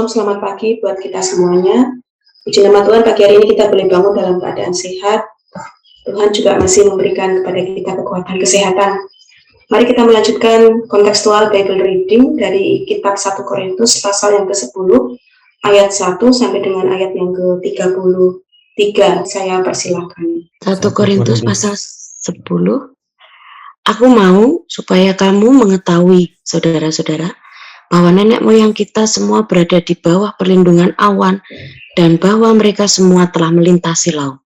Shalom, selamat pagi buat kita semuanya. Puji nama Tuhan, pagi hari ini kita boleh bangun dalam keadaan sehat. Tuhan juga masih memberikan kepada kita kekuatan kesehatan. Mari kita melanjutkan kontekstual Bible Reading dari kitab 1 Korintus pasal yang ke-10, ayat 1 sampai dengan ayat yang ke-33. Saya persilakan. 1 Korintus pasal 10. Aku mau supaya kamu mengetahui, saudara-saudara, bahwa nenek moyang kita semua berada di bawah perlindungan awan dan bahwa mereka semua telah melintasi laut.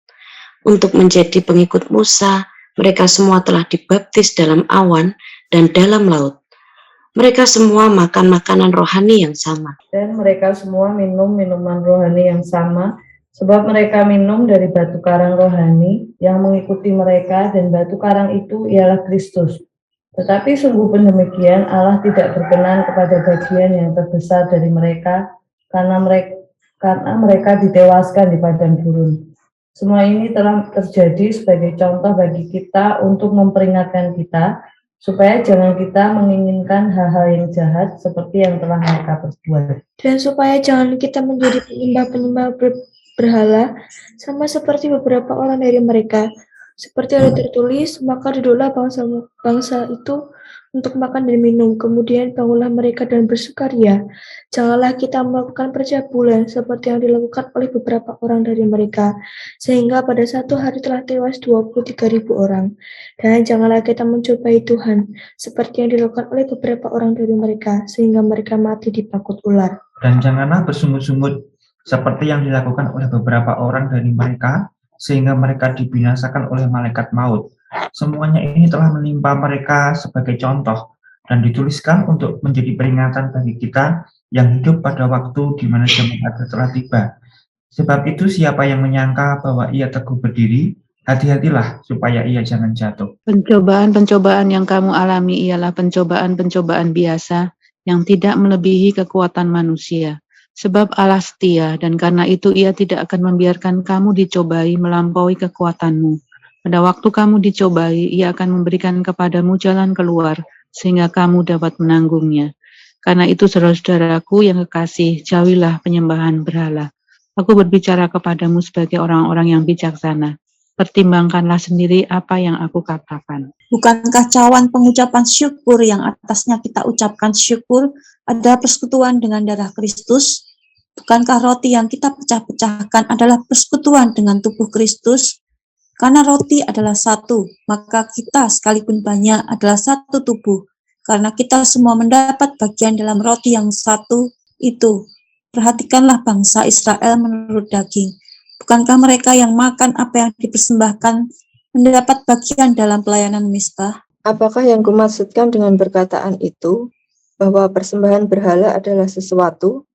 Untuk menjadi pengikut Musa, mereka semua telah dibaptis dalam awan dan dalam laut. Mereka semua makan makanan rohani yang sama. Dan mereka semua minum minuman rohani yang sama, sebab mereka minum dari batu karang rohani yang mengikuti mereka, dan batu karang itu ialah Kristus. Tetapi sungguh pun demikian, Allah tidak berkenan kepada bagian yang terbesar dari mereka, karena mereka ditewaskan di padang gurun. Semua ini telah terjadi sebagai contoh bagi kita untuk memperingatkan kita, supaya jangan kita menginginkan hal-hal yang jahat seperti yang telah mereka perbuat. Dan supaya jangan kita menjadi penyembah-penyembah berhala, sama seperti beberapa orang dari mereka. Seperti ada tertulis, maka duduklah bangsa itu untuk makan dan minum, kemudian bangunlah mereka dan bersukaria. Janganlah kita melakukan percabulan seperti yang dilakukan oleh beberapa orang dari mereka, sehingga pada satu hari telah tewas 23.000 orang. Dan janganlah kita mencobai Tuhan, seperti yang dilakukan oleh beberapa orang dari mereka, sehingga mereka mati dipakut ular. Dan janganlah bersungut-sungut, seperti yang dilakukan oleh beberapa orang dari mereka, sehingga mereka dibinasakan oleh malaikat maut. Semuanya ini telah menimpa mereka sebagai contoh, dan dituliskan untuk menjadi peringatan bagi kita yang hidup pada waktu di mana zaman akhir telah tiba. Sebab itu siapa yang menyangka bahwa ia teguh berdiri, hati-hatilah supaya ia jangan jatuh. Pencobaan-pencobaan yang kamu alami ialah pencobaan-pencobaan biasa yang tidak melebihi kekuatan manusia. Sebab Allah setia, dan karena itu Ia tidak akan membiarkan kamu dicobai melampaui kekuatanmu. Pada waktu kamu dicobai, Ia akan memberikan kepadamu jalan keluar, sehingga kamu dapat menanggungnya. Karena itu, saudara-saudaraku yang kekasih, jauhilah penyembahan berhala. Aku berbicara kepadamu sebagai orang-orang yang bijaksana. Pertimbangkanlah sendiri apa yang aku katakan. Bukankah cawan pengucapan syukur yang atasnya kita ucapkan syukur adalah persekutuan dengan darah Kristus? Bukankah roti yang kita pecah-pecahkan adalah persekutuan dengan tubuh Kristus? Karena roti adalah satu, maka kita sekalipun banyak adalah satu tubuh. Karena kita semua mendapat bagian dalam roti yang satu itu. Perhatikanlah bangsa Israel menurut daging. Bukankah mereka yang makan apa yang dipersembahkan mendapat bagian dalam pelayanan Mizpah? Apakah yang kumaksudkan dengan perkataan itu, bahwa persembahan berhala adalah sesuatu,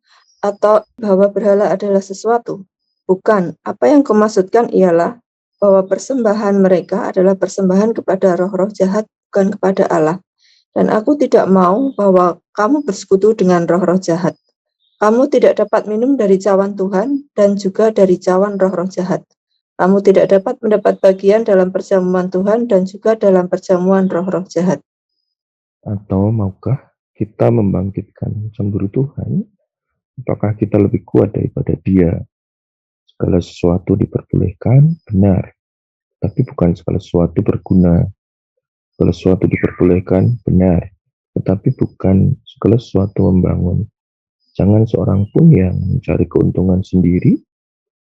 atau bahwa berhala adalah sesuatu? Bukan, apa yang kumaksudkan ialah bahwa persembahan mereka adalah persembahan kepada roh-roh jahat, bukan kepada Allah. Dan aku tidak mau bahwa kamu bersekutu dengan roh-roh jahat. Kamu tidak dapat minum dari cawan Tuhan dan juga dari cawan roh-roh jahat. Kamu tidak dapat mendapat bagian dalam perjamuan Tuhan dan juga dalam perjamuan roh-roh jahat. Atau maukah kita membangkitkan cemburu Tuhan? Apakah kita lebih kuat daripada Dia? Segala sesuatu diperbolehkan, benar. Tapi bukan segala sesuatu berguna. Segala sesuatu diperbolehkan, benar. Tetapi bukan segala sesuatu membangun. Jangan seorang pun yang mencari keuntungan sendiri,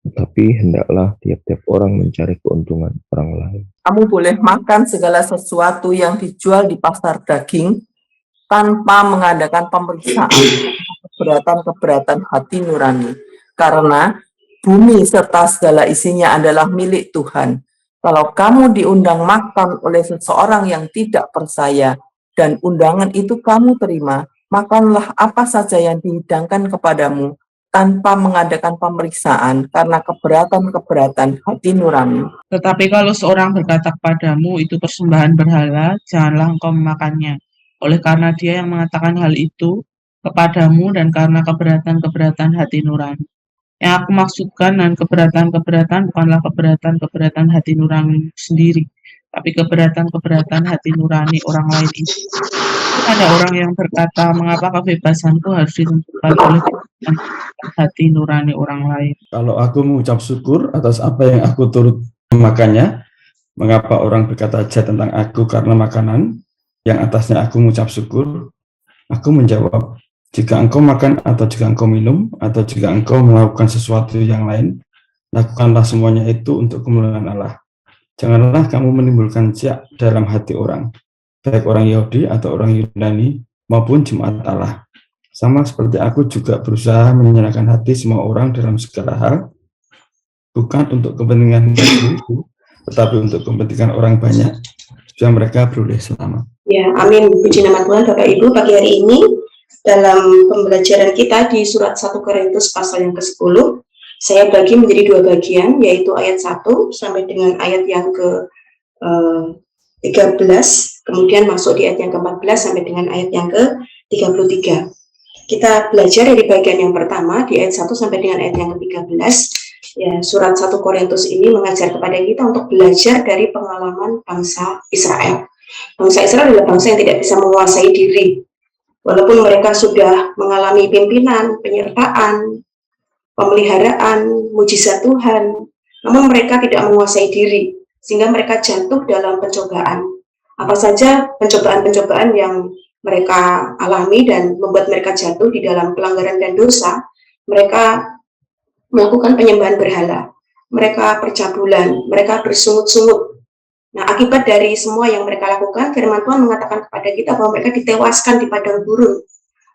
tetapi hendaklah tiap-tiap orang mencari keuntungan orang lain. Kamu boleh makan segala sesuatu yang dijual di pasar daging tanpa mengadakan pemeriksaan keberatan-keberatan hati nurani. Karena bumi serta segala isinya adalah milik Tuhan. Kalau kamu diundang makan oleh seseorang yang tidak percaya dan undangan itu kamu terima, makanlah apa saja yang dihidangkan kepadamu tanpa mengadakan pemeriksaan karena keberatan-keberatan hati nurani. Tetapi kalau seorang berkata kepadamu itu persembahan berhala, janganlah engkau memakannya. Oleh karena dia yang mengatakan hal itu kepadamu dan karena keberatan-keberatan hati nurani. Yang aku maksudkan dengan keberatan-keberatan bukanlah keberatan-keberatan hati nurani sendiri, tapi keberatan-keberatan hati nurani orang lain itu. Ada orang yang berkata, mengapa kebebasanku harus ditentukan oleh kebebasan hati nurani orang lain. Kalau aku mengucap syukur atas apa yang aku turut memakannya, mengapa orang berkata jahat tentang aku karena makanan yang atasnya aku mengucap syukur? Aku menjawab, jika engkau makan atau jika engkau minum atau jika engkau melakukan sesuatu yang lain, lakukanlah semuanya itu untuk kemuliaan Allah. Janganlah kamu menimbulkan riak dalam hati orang, baik orang Yahudi atau orang Yunani maupun jemaat Allah. Sama seperti aku juga berusaha menyenangkan hati semua orang dalam segala hal, bukan untuk kepentingan diriku, tetapi untuk kepentingan orang banyak, supaya mereka beroleh selamat. Ya, amin. Puji nama Tuhan. Bapak Ibu, pagi hari ini dalam pembelajaran kita di surat 1 Korintus pasal yang ke-10, saya bagi menjadi dua bagian, yaitu ayat 1 sampai dengan ayat yang ke-13, kemudian masuk di ayat yang ke-14 sampai dengan ayat yang ke-33. Kita belajar dari bagian yang pertama, di ayat 1 sampai dengan ayat yang ke-13. Ya, surat 1 Korintus ini mengajar kepada kita untuk belajar dari pengalaman bangsa Israel. Bangsa Israel adalah bangsa yang tidak bisa menguasai diri. Walaupun mereka sudah mengalami pimpinan, penyertaan, pemeliharaan, mujizat Tuhan, namun mereka tidak menguasai diri, sehingga mereka jatuh dalam pencobaan. Apa saja pencobaan-pencobaan yang mereka alami dan membuat mereka jatuh di dalam pelanggaran dan dosa? Mereka melakukan penyembahan berhala, mereka percabulan, mereka bersungut-sungut. Nah, akibat dari semua yang mereka lakukan, firman Tuhan mengatakan kepada kita bahwa mereka ditewaskan di padang gurun,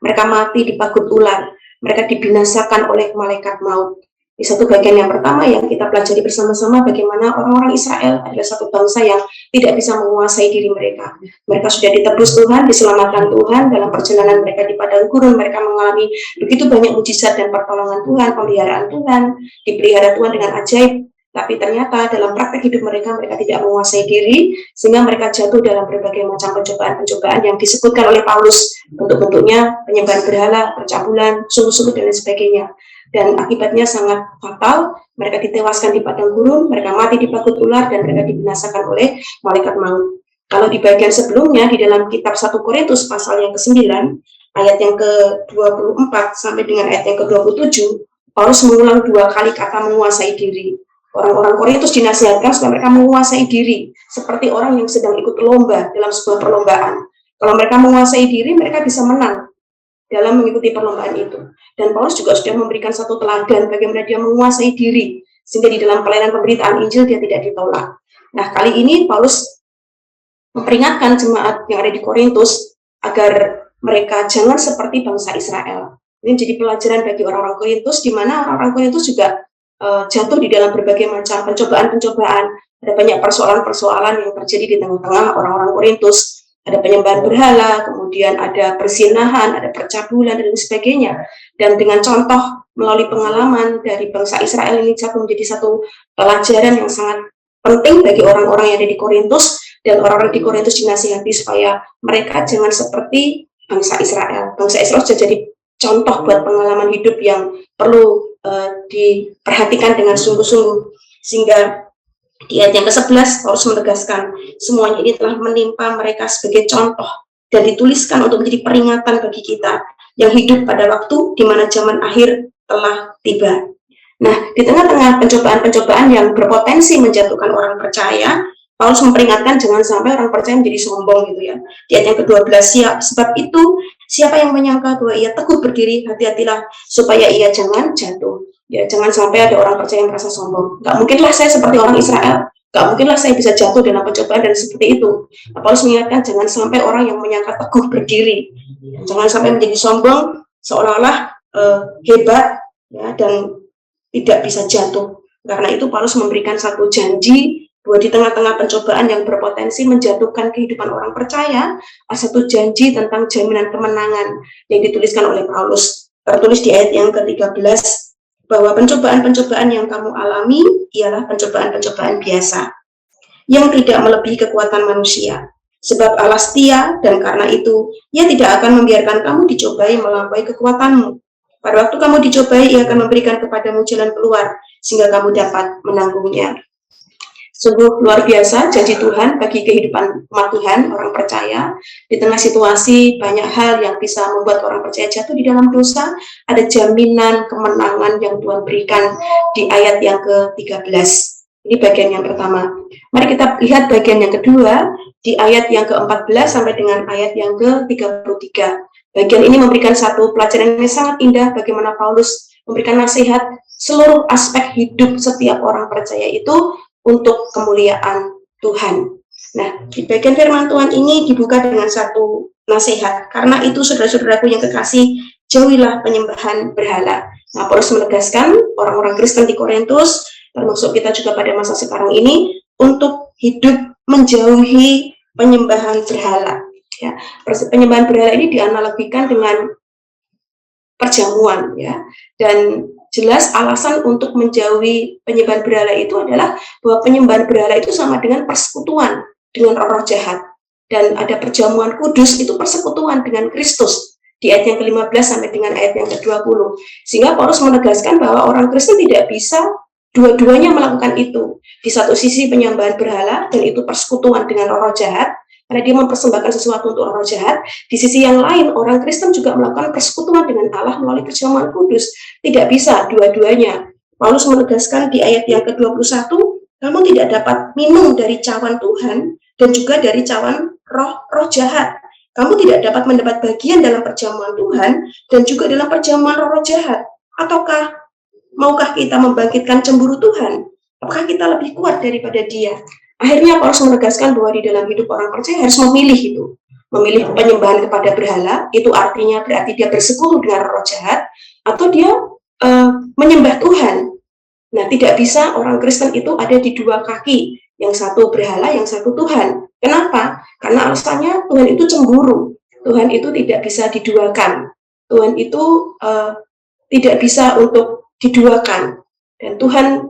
mereka mati di pagut ular, mereka dibinasakan oleh malaikat maut. Di satu bagian yang pertama yang kita pelajari bersama-sama bagaimana orang-orang Israel adalah satu bangsa yang tidak bisa menguasai diri mereka. Mereka sudah ditebus Tuhan, diselamatkan Tuhan dalam perjalanan mereka di padang gurun. Mereka mengalami begitu banyak mujizat dan pertolongan Tuhan, pemeliharaan Tuhan, dipelihara Tuhan dengan ajaib. Tapi ternyata dalam praktek hidup mereka tidak menguasai diri, sehingga mereka jatuh dalam berbagai macam pencobaan-pencobaan yang disebutkan oleh Paulus, bentuk-bentuknya penyembahan berhala, percabulan, sungguh-sungguh dan lain sebagainya. Dan akibatnya sangat fatal, mereka ditewaskan di padang gurun, mereka mati di pagut ular, dan mereka dibinasakan oleh malaikat maut. Kalau di bagian sebelumnya, di dalam kitab 1 Korintus pasal yang ke-9, ayat yang ke-24 sampai dengan ayat yang ke-27, Paulus mengulang dua kali kata menguasai diri. Orang-orang Korintus dinasihatkan supaya mereka menguasai diri, seperti orang yang sedang ikut lomba dalam sebuah perlombaan. Kalau mereka menguasai diri, mereka bisa menang dalam mengikuti perlombaan itu. Dan Paulus juga sudah memberikan satu teladan bagaimana dia menguasai diri, sehingga di dalam pelayanan pemberitaan Injil dia tidak ditolak. Nah, kali ini Paulus memperingatkan jemaat yang ada di Korintus agar mereka jangan seperti bangsa Israel. Ini jadi pelajaran bagi orang-orang Korintus, di mana orang-orang Korintus juga jatuh di dalam berbagai macam pencobaan-pencobaan. Ada banyak persoalan-persoalan yang terjadi di tengah-tengah orang-orang Korintus. Ada penyembahan berhala, kemudian ada persinahan, ada percabulan, dan sebagainya. Dan dengan contoh melalui pengalaman dari bangsa Israel ini jatuh menjadi satu pelajaran yang sangat penting bagi orang-orang yang ada di Korintus, dan orang-orang di Korintus dinasihati supaya mereka jangan seperti bangsa Israel. Bangsa Israel sudah jadi contoh buat pengalaman hidup yang perlu diperhatikan dengan sungguh-sungguh, sehingga di ayat yang ke-11 Paulus menegaskan semuanya ini telah menimpa mereka sebagai contoh dan dituliskan untuk menjadi peringatan bagi kita yang hidup pada waktu di mana zaman akhir telah tiba. Nah, di tengah-tengah pencobaan-pencobaan yang berpotensi menjatuhkan orang percaya, Paulus memperingatkan jangan sampai orang percaya menjadi sombong gitu ya. Di ayat yang ke-12, sebab itu siapa yang menyangka bahwa ia teguh berdiri, hati-hatilah supaya ia jangan jatuh. Ya, jangan sampai ada orang percaya yang merasa sombong. Gak mungkinlah saya seperti orang Israel. Gak mungkinlah saya bisa jatuh dalam pencobaan dan seperti itu. Paulus mengingatkan jangan sampai orang yang menyangka teguh berdiri. Jangan sampai menjadi sombong seolah-olah hebat ya, dan tidak bisa jatuh. Karena itu Paulus memberikan satu janji bahwa di tengah-tengah pencobaan yang berpotensi menjatuhkan kehidupan orang percaya, ada satu janji tentang jaminan kemenangan yang dituliskan oleh Paulus. Tertulis di ayat yang ke-13, bahwa pencobaan-pencobaan yang kamu alami ialah pencobaan-pencobaan biasa, yang tidak melebihi kekuatan manusia. Sebab Allah setia, dan karena itu, Ia tidak akan membiarkan kamu dicobai melampaui kekuatanmu. Pada waktu kamu dicobai, Ia akan memberikan kepadamu jalan keluar, sehingga kamu dapat menanggungnya. Sungguh luar biasa janji Tuhan bagi kehidupan umat Tuhan, orang percaya. Di tengah situasi banyak hal yang bisa membuat orang percaya jatuh di dalam dosa, ada jaminan kemenangan yang Tuhan berikan di ayat yang ke-13. Ini bagian yang pertama. Mari kita lihat bagian yang kedua, di ayat yang ke-14 sampai dengan ayat yang ke-33. Bagian ini memberikan satu pelajaran yang sangat indah bagaimana Paulus memberikan nasihat seluruh aspek hidup setiap orang percaya itu untuk kemuliaan Tuhan. Nah, di bagian firman Tuhan ini dibuka dengan satu nasihat. Karena itu, saudara-saudaraku yang kekasih, jauhilah penyembahan berhala. Nah, Paulus menegaskan orang-orang Kristen di Korintus, termasuk kita juga pada masa sekarang ini, untuk hidup menjauhi penyembahan berhala. Ya, penyembahan berhala ini dianalogikan dengan perjamuan, ya, dan jelas alasan untuk menjauhi penyembahan berhala itu adalah bahwa penyembahan berhala itu sama dengan persekutuan dengan roh-roh jahat, dan ada perjamuan kudus itu persekutuan dengan Kristus di ayat yang ke-15 sampai dengan ayat yang ke-20. Sehingga Paulus menegaskan bahwa orang Kristen tidak bisa dua-duanya melakukan itu. Di satu sisi penyembahan berhala dan itu persekutuan dengan roh-roh jahat, karena dia mempersembahkan sesuatu untuk roh jahat. Di sisi yang lain, orang Kristen juga melakukan persekutuan dengan Allah melalui perjamuan kudus. Tidak bisa dua-duanya. Paulus menegaskan di ayat yang ke-21, kamu tidak dapat minum dari cawan Tuhan dan juga dari cawan roh jahat. Kamu tidak dapat mendapat bagian dalam perjamuan Tuhan dan juga dalam perjamuan roh jahat. Ataukah maukah kita membangkitkan cemburu Tuhan? Apakah kita lebih kuat daripada dia? Akhirnya Paulus menegaskan bahwa di dalam hidup orang percaya harus memilih itu. Memilih penyembahan kepada berhala, itu artinya berarti dia bersekutu dengan roh jahat, atau dia menyembah Tuhan. Nah, tidak bisa orang Kristen itu ada di dua kaki, yang satu berhala, yang satu Tuhan. Kenapa? Karena alasannya Tuhan itu cemburu. Tuhan itu tidak bisa diduakan. Tuhan itu tidak bisa untuk diduakan. Dan Tuhan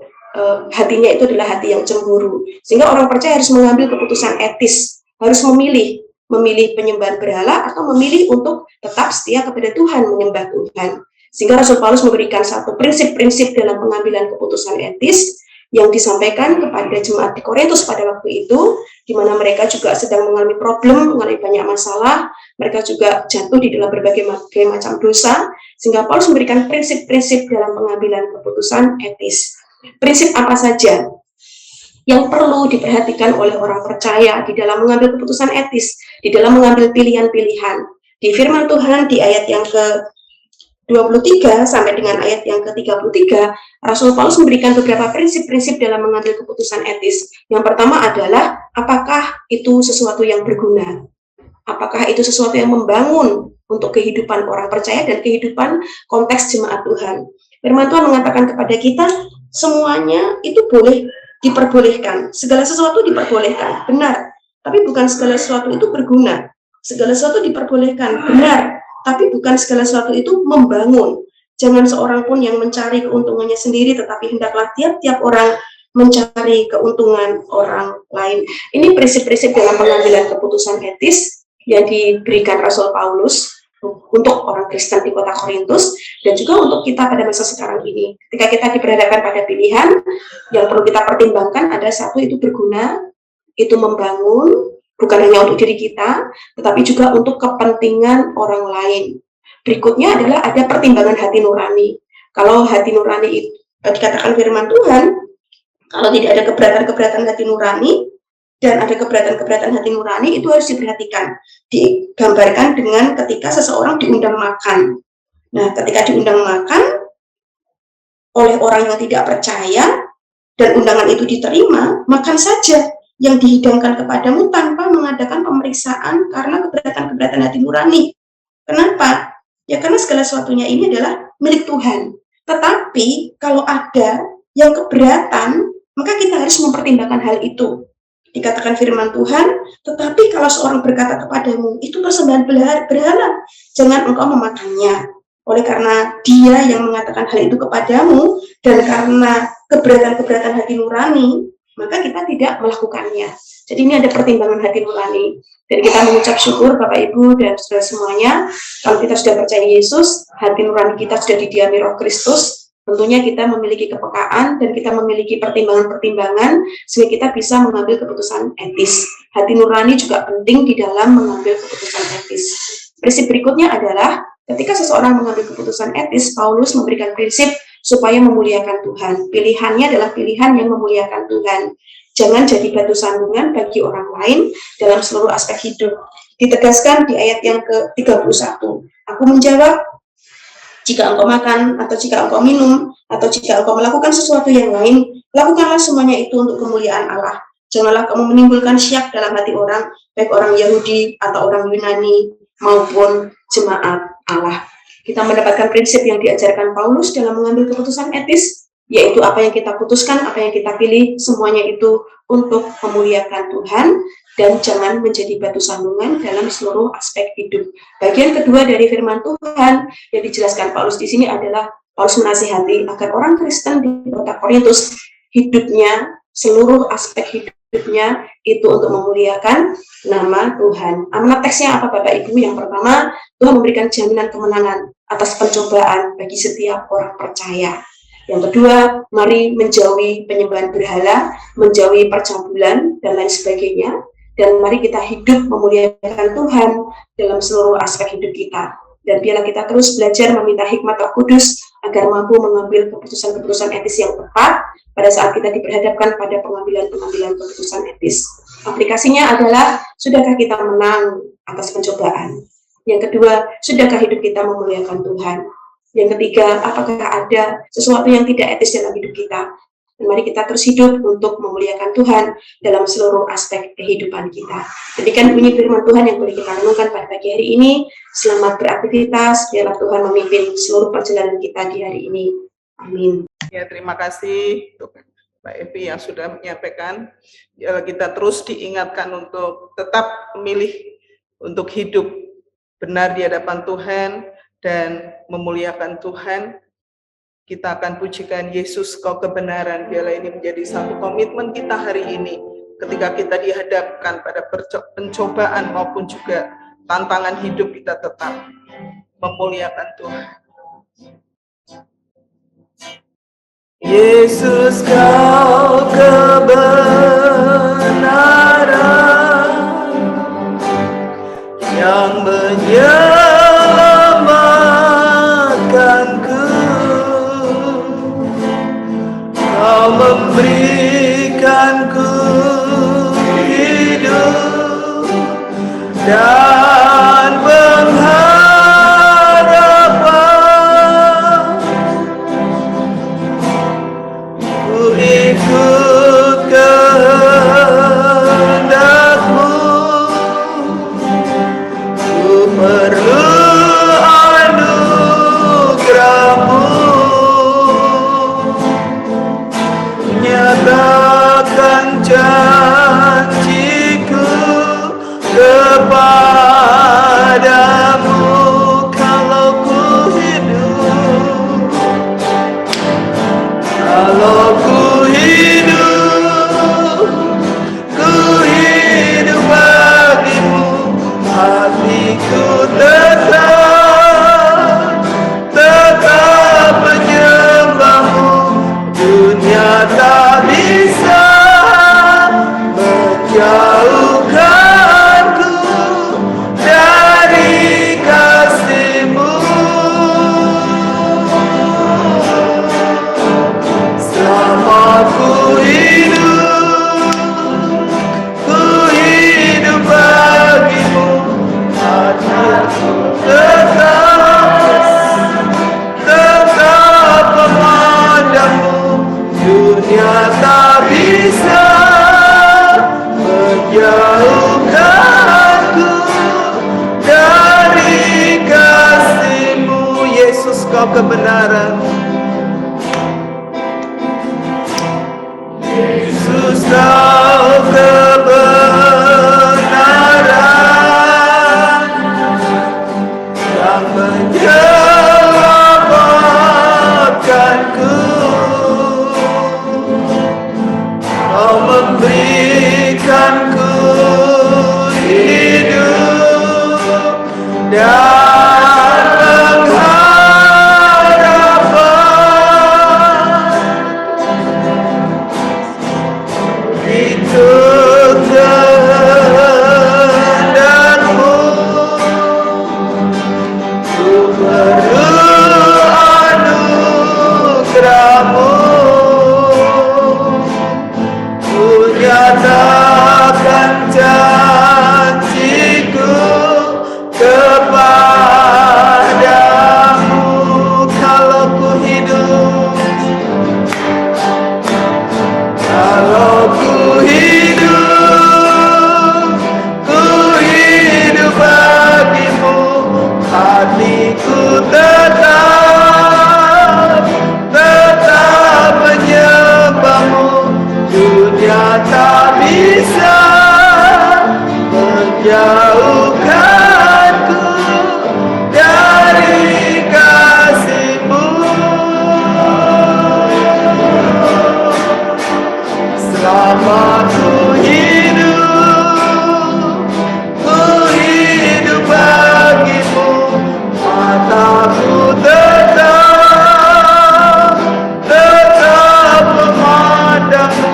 hatinya itu adalah hati yang cemburu. Sehingga orang percaya harus mengambil keputusan etis, harus memilih penyembahan berhala atau memilih untuk tetap setia kepada Tuhan, menyembah Tuhan. Sehingga Rasul Paulus memberikan satu prinsip-prinsip dalam pengambilan keputusan etis yang disampaikan kepada jemaat di Korintus pada waktu itu, di mana mereka juga sedang mengalami problem, mengalami banyak masalah, mereka juga jatuh di dalam berbagai macam dosa, sehingga Paulus memberikan prinsip-prinsip dalam pengambilan keputusan etis. Prinsip apa saja yang perlu diperhatikan oleh orang percaya di dalam mengambil keputusan etis, di dalam mengambil pilihan-pilihan? Di firman Tuhan di ayat yang ke-23 sampai dengan ayat yang ke-33, Rasul Paulus memberikan beberapa prinsip-prinsip dalam mengambil keputusan etis. Yang pertama adalah, apakah itu sesuatu yang berguna? Apakah itu sesuatu yang membangun untuk kehidupan orang percaya dan kehidupan konteks jemaat Tuhan? Firman Tuhan mengatakan kepada kita, semuanya itu boleh diperbolehkan. Segala sesuatu diperbolehkan, benar. Tapi bukan segala sesuatu itu berguna. Segala sesuatu diperbolehkan, benar. Tapi bukan segala sesuatu itu membangun. Jangan seorang pun yang mencari keuntungannya sendiri, tetapi hendaklah tiap-tiap orang mencari keuntungan orang lain. Ini prinsip-prinsip dalam pengambilan keputusan etis yang diberikan Rasul Paulus untuk orang Kristen di kota Korintus, dan juga untuk kita pada masa sekarang ini. Ketika kita diperhadapkan pada pilihan, yang perlu kita pertimbangkan ada satu, itu berguna, itu membangun, bukan hanya untuk diri kita, tetapi juga untuk kepentingan orang lain. Berikutnya adalah ada pertimbangan hati nurani. Kalau hati nurani itu dikatakan firman Tuhan, kalau tidak ada keberatan-keberatan hati nurani, dan ada keberatan-keberatan hati nurani, itu harus diperhatikan. Digambarkan dengan ketika seseorang diundang makan. Nah, ketika diundang makan oleh orang yang tidak percaya, dan undangan itu diterima, makan saja yang dihidangkan kepadamu tanpa mengadakan pemeriksaan karena keberatan-keberatan hati nurani. Kenapa? Ya karena segala sesuatunya ini adalah milik Tuhan. Tetapi kalau ada yang keberatan, maka kita harus mempertimbangkan hal itu. Dikatakan firman Tuhan, tetapi kalau seorang berkata kepadamu, itu persembahan berhala, jangan engkau memakannya. Oleh karena dia yang mengatakan hal itu kepadamu, dan karena keberatan-keberatan hati nurani, maka kita tidak melakukannya. Jadi ini ada pertimbangan hati nurani. Dan kita mengucap syukur Bapak Ibu dan saudara semuanya, kalau kita sudah percaya Yesus, hati nurani kita sudah didiami Roh Kristus, Tentunya kita memiliki kepekaan dan kita memiliki pertimbangan-pertimbangan sehingga kita bisa mengambil keputusan etis. Hati nurani juga penting di dalam mengambil keputusan etis. Prinsip berikutnya adalah ketika seseorang mengambil keputusan etis, Paulus memberikan prinsip supaya memuliakan Tuhan. Pilihannya adalah pilihan yang memuliakan Tuhan. Jangan jadi batu sandungan bagi orang lain dalam seluruh aspek hidup. Ditegaskan di ayat yang ke-31. Aku menjawab, jika engkau makan, atau jika engkau minum, atau jika engkau melakukan sesuatu yang lain, lakukanlah semuanya itu untuk kemuliaan Allah. Janganlah kamu menimbulkan syak dalam hati orang, baik orang Yahudi atau orang Yunani, maupun jemaat Allah. Kita mendapatkan prinsip yang diajarkan Paulus dalam mengambil keputusan etis, yaitu apa yang kita putuskan, apa yang kita pilih, semuanya itu untuk memuliakan Tuhan, dan jangan menjadi batu sandungan dalam seluruh aspek hidup. Bagian kedua dari firman Tuhan yang dijelaskan Paulus di sini adalah Paulus menasihati agar orang Kristen di kota Korintus hidupnya, seluruh aspek hidupnya itu untuk memuliakan nama Tuhan. Amanat teksnya apa Bapak Ibu? Yang pertama, Tuhan memberikan jaminan kemenangan atas pencobaan bagi setiap orang percaya. Yang kedua, mari menjauhi penyembahan berhala, menjauhi percabulan, dan lain sebagainya. Dan mari kita hidup memuliakan Tuhan dalam seluruh aspek hidup kita. Dan biarlah kita terus belajar meminta hikmat Roh Kudus agar mampu mengambil keputusan-keputusan etis yang tepat pada saat kita diperhadapkan pada pengambilan-pengambilan keputusan etis. Aplikasinya adalah, sudahkah kita menang atas pencobaan? Yang kedua, sudahkah hidup kita memuliakan Tuhan? Yang ketiga, apakah ada sesuatu yang tidak etis dalam hidup kita? Dan mari kita terus hidup untuk memuliakan Tuhan dalam seluruh aspek kehidupan kita. Demikian bunyi firman Tuhan yang boleh kita renungkan pada pagi hari ini. Selamat beraktivitas, biarlah Tuhan memimpin seluruh perjalanan kita di hari ini. Amin. Ya, terima kasih untuk Mbak Evi yang sudah menyampaikan. Biarlah kita terus diingatkan untuk tetap memilih untuk hidup benar di hadapan Tuhan dan memuliakan Tuhan. Kita akan pujikan Yesus kau kebenaran. Biarlah ini menjadi satu komitmen kita hari ini ketika kita dihadapkan pada pencobaan maupun juga tantangan hidup, kita tetap memuliakan Tuhan. Yesus kau kebenaran yang Kau memberikanku hidup dan pengharapan. Ku ikut kehendak-Mu, ku perlu anugerah-Mu. Nyatakan janjiku kepadamu, kalau ku hidup bagimu, hatiku tetap menyembahmu. Dunia tak bisa menjauhkanku dari kasih-Mu. Selama ku hidup bagimu, hatiku tetap memandangmu. Dunia tak bisa menjauhkanku dari kasih-Mu. Yesus kau kebenaran. Yesus kau kebenaran yang menyelamatkanku. Kau memberikanku hidup dan pengharapan. kepadamu, ku nyatakan janjiku kepadamu. Kalau ku hidup, kalau ku hidup bagimu, hatiku tetap menyembahmu. Dunia tak bisa menjauhkanku dari kasih-Mu. Selama ku hidup bagimu, mataku tetap memandangmu.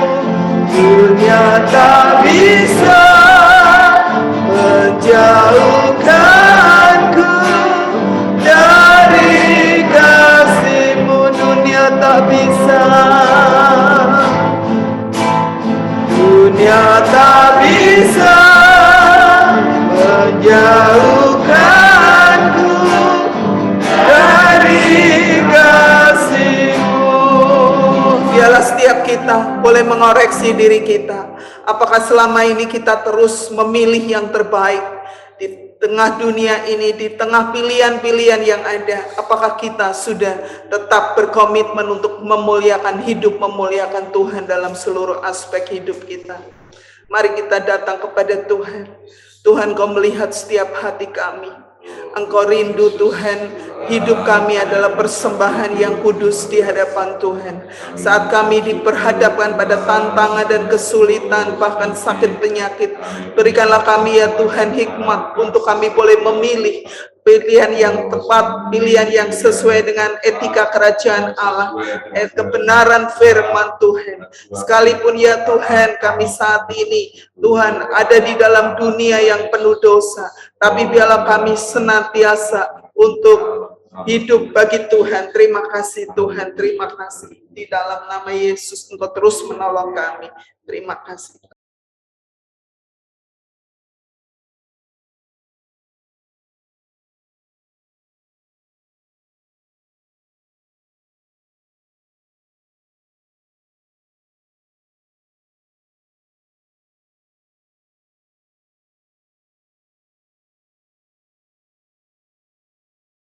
Dunia tak bisa menjauhkanku dari kasih-Mu. Dunia tak bisa, dunia tak bisa menjauhkanku dari kasih-Mu. Biarlah setiap kita boleh mengoreksi diri kita. Apakah selama ini kita terus memilih yang terbaik di tengah dunia ini, di tengah pilihan-pilihan yang ada? Apakah kita sudah tetap berkomitmen untuk memuliakan hidup, memuliakan Tuhan dalam seluruh aspek hidup kita? Mari kita datang kepada Tuhan. Tuhan, Kau melihat setiap hati kami. Engkau rindu Tuhan, hidup kami adalah persembahan yang kudus di hadapan Tuhan. Saat kami diperhadapkan pada tantangan dan kesulitan, bahkan sakit penyakit, berikanlah kami ya Tuhan hikmat untuk kami boleh memilih pilihan yang tepat, pilihan yang sesuai dengan etika kerajaan Allah, kebenaran firman Tuhan. Sekalipun ya Tuhan kami saat ini, Tuhan, ada di dalam dunia yang penuh dosa, tapi biarlah kami senantiasa untuk hidup bagi Tuhan. Terima kasih Tuhan, terima kasih. Di dalam nama Yesus Engkau terus menolong kami. Terima kasih.